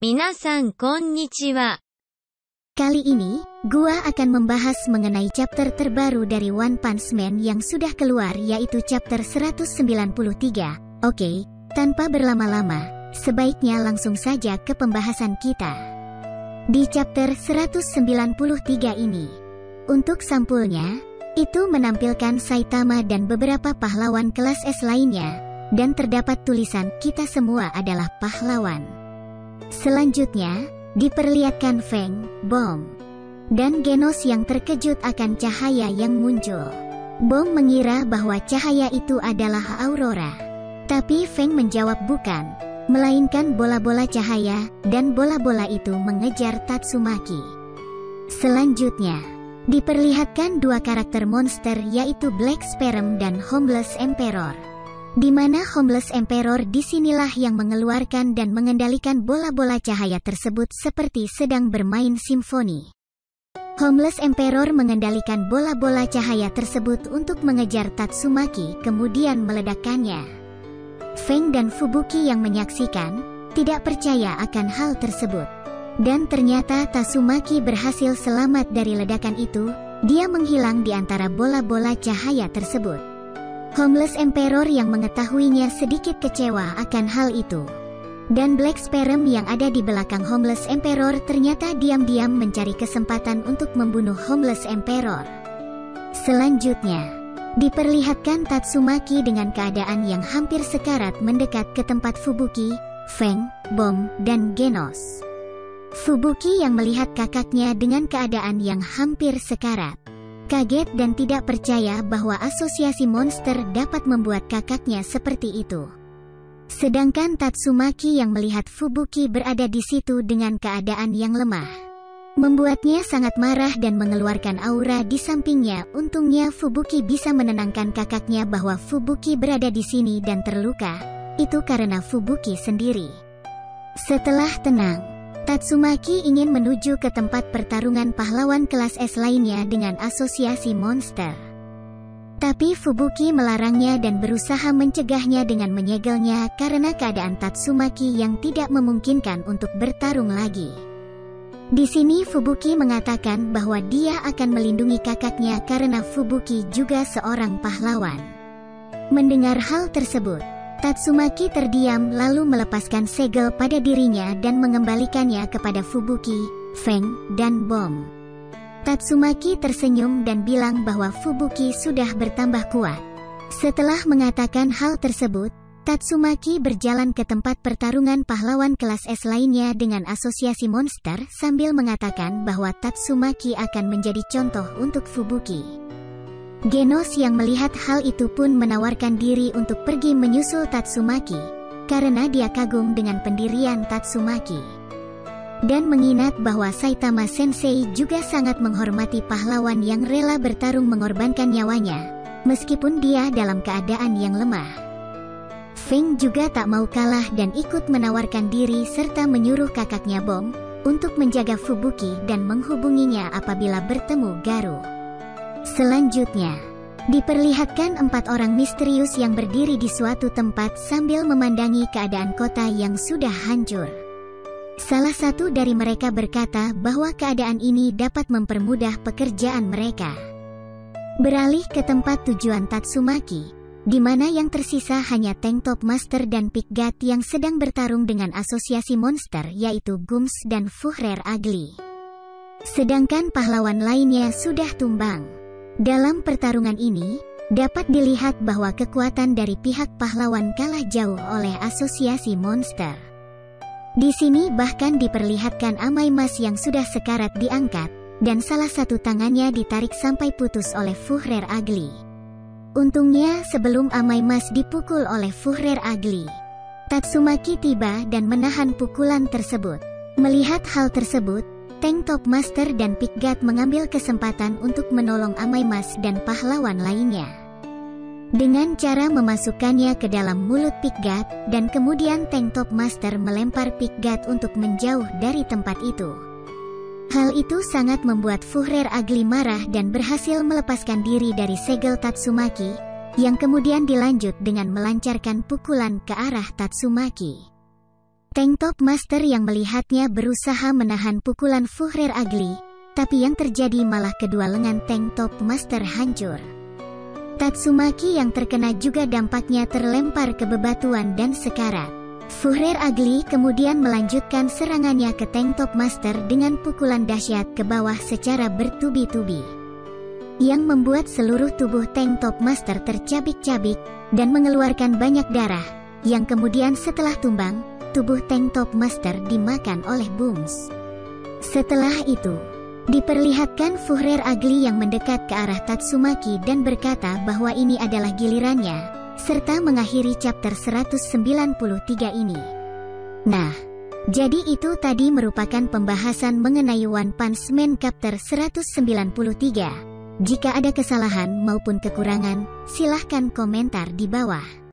皆さんこんにちは. Kali ini, gua akan membahas mengenai chapter terbaru dari One Punch Man yang sudah keluar, yaitu chapter 193. Oke, tanpa berlama-lama, sebaiknya langsung saja ke pembahasan kita. Di chapter 193 ini, untuk sampulnya, itu menampilkan Saitama dan beberapa pahlawan kelas S lainnya, dan terdapat tulisan "Kita semua adalah pahlawan". Selanjutnya, diperlihatkan Feng, Bom, dan Genos yang terkejut akan cahaya yang muncul. Bom mengira bahwa cahaya itu adalah Aurora. Tapi Feng menjawab bukan, melainkan bola-bola cahaya, dan bola-bola itu mengejar Tatsumaki. Selanjutnya, diperlihatkan dua karakter monster, yaitu Black Sperm dan Homeless Emperor. Di mana Homeless Emperor disinilah yang mengeluarkan dan mengendalikan bola-bola cahaya tersebut seperti sedang bermain simfoni. Homeless Emperor mengendalikan bola-bola cahaya tersebut untuk mengejar Tatsumaki, kemudian meledakkannya. Feng dan Fubuki yang menyaksikan, tidak percaya akan hal tersebut. Dan ternyata Tatsumaki berhasil selamat dari ledakan itu, dia menghilang di antara bola-bola cahaya tersebut. Homeless Emperor yang mengetahuinya sedikit kecewa akan hal itu. Dan Black Sperm yang ada di belakang Homeless Emperor ternyata diam-diam mencari kesempatan untuk membunuh Homeless Emperor. Selanjutnya, diperlihatkan Tatsumaki dengan keadaan yang hampir sekarat mendekat ke tempat Fubuki, Feng, Bom, dan Genos. Fubuki yang melihat kakaknya dengan keadaan yang hampir sekarat, kaget dan tidak percaya bahwa asosiasi monster dapat membuat kakaknya seperti itu. Sedangkan Tatsumaki yang melihat Fubuki berada di situ dengan keadaan yang lemah, membuatnya sangat marah dan mengeluarkan aura di sampingnya. Untungnya Fubuki bisa menenangkan kakaknya bahwa Fubuki berada di sini dan terluka, itu karena Fubuki sendiri. Setelah tenang, Tatsumaki ingin menuju ke tempat pertarungan pahlawan kelas S lainnya dengan asosiasi monster. Tapi Fubuki melarangnya dan berusaha mencegahnya dengan menyegelnya karena keadaan Tatsumaki yang tidak memungkinkan untuk bertarung lagi. Di sini Fubuki mengatakan bahwa dia akan melindungi kakaknya karena Fubuki juga seorang pahlawan. Mendengar hal tersebut, Tatsumaki terdiam lalu melepaskan segel pada dirinya dan mengembalikannya kepada Fubuki, Feng, dan Bom. Tatsumaki tersenyum dan bilang bahwa Fubuki sudah bertambah kuat. Setelah mengatakan hal tersebut, Tatsumaki berjalan ke tempat pertarungan pahlawan kelas S lainnya dengan asosiasi monster sambil mengatakan bahwa Tatsumaki akan menjadi contoh untuk Fubuki. Genos yang melihat hal itu pun menawarkan diri untuk pergi menyusul Tatsumaki, karena dia kagum dengan pendirian Tatsumaki. Dan mengingat bahwa Saitama Sensei juga sangat menghormati pahlawan yang rela bertarung mengorbankan nyawanya, meskipun dia dalam keadaan yang lemah. Feng juga tak mau kalah dan ikut menawarkan diri serta menyuruh kakaknya Bom untuk menjaga Fubuki dan menghubunginya apabila bertemu Garou. Selanjutnya, diperlihatkan 4 orang misterius yang berdiri di suatu tempat sambil memandangi keadaan kota yang sudah hancur. Salah satu dari mereka berkata bahwa keadaan ini dapat mempermudah pekerjaan mereka. Beralih ke tempat tujuan Tatsumaki, di mana yang tersisa hanya Tank Top Master dan Pickguard yang sedang bertarung dengan asosiasi monster, yaitu Gums dan Fuhrer Ugly. Sedangkan pahlawan lainnya sudah tumbang. Dalam pertarungan ini, dapat dilihat bahwa kekuatan dari pihak pahlawan kalah jauh oleh asosiasi monster. Di sini bahkan diperlihatkan Amaimas yang sudah sekarat diangkat, dan salah satu tangannya ditarik sampai putus oleh Fuhrer Ugly. Untungnya sebelum Amaimas dipukul oleh Fuhrer Ugly, Tatsumaki tiba dan menahan pukulan tersebut. Melihat hal tersebut, Tank Top Master dan Pickguard mengambil kesempatan untuk menolong Amaimas dan pahlawan lainnya. Dengan cara memasukkannya ke dalam mulut Pickguard, dan kemudian Tank Top Master melempar Pickguard untuk menjauh dari tempat itu. Hal itu sangat membuat Fuhrer Ugly marah dan berhasil melepaskan diri dari segel Tatsumaki, yang kemudian dilanjut dengan melancarkan pukulan ke arah Tatsumaki. Tank Top Master yang melihatnya berusaha menahan pukulan Fuhrer Ugly, tapi yang terjadi malah kedua lengan Tank Top Master hancur. Tatsumaki yang terkena juga dampaknya terlempar ke bebatuan dan sekarat. Fuhrer Ugly kemudian melanjutkan serangannya ke Tank Top Master dengan pukulan dahsyat ke bawah secara bertubi-tubi, yang membuat seluruh tubuh Tank Top Master tercabik-cabik dan mengeluarkan banyak darah, yang kemudian setelah tumbang, tubuh Tank Top Master dimakan oleh Booms. Setelah itu, diperlihatkan Fuhrer Ugly yang mendekat ke arah Tatsumaki dan berkata bahwa ini adalah gilirannya, serta mengakhiri chapter 193 ini. Nah, jadi itu tadi merupakan pembahasan mengenai One Punch Man chapter 193. Jika ada kesalahan maupun kekurangan, silahkan komentar di bawah.